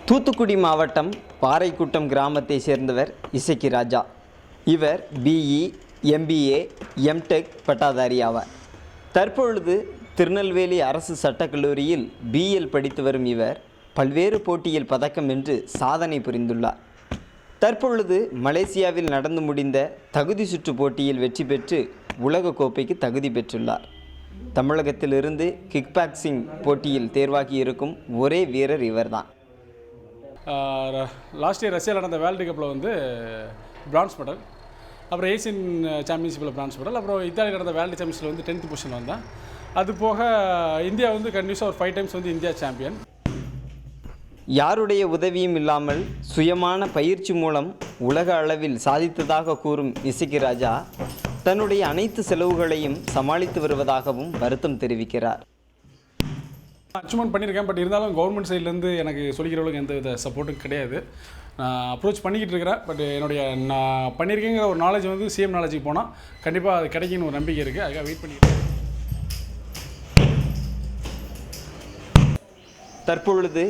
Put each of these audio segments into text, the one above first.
தூத்துக்குடி மாவட்டம் பாறைக்குட்டம் கிராமத்தை சேர்ந்தவர் இசக்கி ராஜா. இவர் பிஇ, எம்பிஏ, எம்டெக் பட்டாதாரி ஆவார். தற்பொழுது திருநெல்வேலி அரசு சட்டக்கல்லூரியில் பிஎல் படித்து வரும் இவர் பல்வேறு போட்டியில் பதக்கம் வென்று சாதனை புரிந்துள்ளார். தற்பொழுது மலேசியாவில் நடந்து முடிந்த தகுதி சுற்று போட்டியில் வெற்றி பெற்று உலகக்கோப்பைக்கு தகுதி பெற்றுள்ளார். தமிழகத்திலிருந்து கிக் பாக்ஸிங் போட்டியில் தேர்வாகி இருக்கும் ஒரே வீரர் இவர்தான். லாஸ்ட் இயர் ரஷ்யாவில் நடந்த வேர்ல்டு கப்பில் வந்து பிரான்ஸ் மெடல், அப்புறம் ஏசியன் சாம்பியன்ஷிப்பில் பிரான்ஸ் மெடல், அப்புறம் இத்தாலி நடந்த வேர்ல்டு சாம்பியன்ஷிப்பில் வந்து 10th பொசிஷன் வந்தேன். அது போக இந்தியா வந்து கண்டினியூஸாக ஒரு 5 times வந்து இந்தியா சாம்பியன். யாருடைய உதவியும் இல்லாமல் சுயமான பயிற்சி மூலம் உலக அளவில் சாதித்ததாக கூறும் இசக்கி ராஜா தன்னுடைய அனைத்து செலவுகளையும் சமாளித்து வருவதாகவும் வருத்தம் தெரிவிக்கிறார். அச்சீவ்மெண்ட் பண்ணியிருக்கேன், பட் இருந்தாலும் கவர்மெண்ட் சைட்லேருந்து எனக்கு சொல்லிக்கிறவங்களுக்கு எந்த வித சப்போர்ட்டும் கிடையாது. நான் அப்ரோச் பண்ணிக்கிட்டு இருக்கிறேன், பட் நான் பண்ணியிருக்கேங்கிற ஒரு நாலேஜ் வந்து சிஎம் நாலேஜுக்கு போனால் கண்டிப்பாக அது கிடைக்குன்னு ஒரு நம்பிக்கை இருக்குது. அதுக்காக வெயிட் பண்ணிக்கிறேன். தற்பொழுது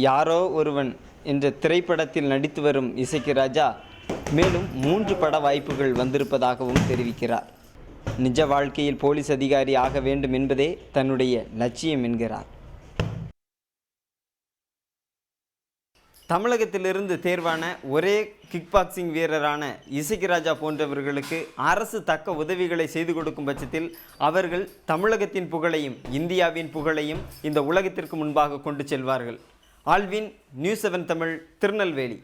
யாரோ ஒருவன் என்ற திரைப்படத்தில் நடித்து வரும் இசக்கி ராஜா மேலும் 3 பட வாய்ப்புகள் வந்திருப்பதாகவும் தெரிவிக்கிறார். நிஜ வாழ்க்கையில் போலீஸ் அதிகாரி ஆக வேண்டும் என்பதே தன்னுடைய லட்சியம் என்கிறார். தமிழகத்திலிருந்து தேர்வான ஒரே கிக் பாக்ஸிங் வீரரான இசக்கி ராஜா போன்றவர்களுக்கு அரசு தக்க உதவிகளை செய்து கொடுக்கும் பட்சத்தில் அவர்கள் தமிழகத்தின் புகழையும் இந்தியாவின் புகழையும் இந்த உலகத்திற்கு முன்பாக கொண்டு செல்வார்கள். Alvin, news 7 Tamil, Tirunelveli.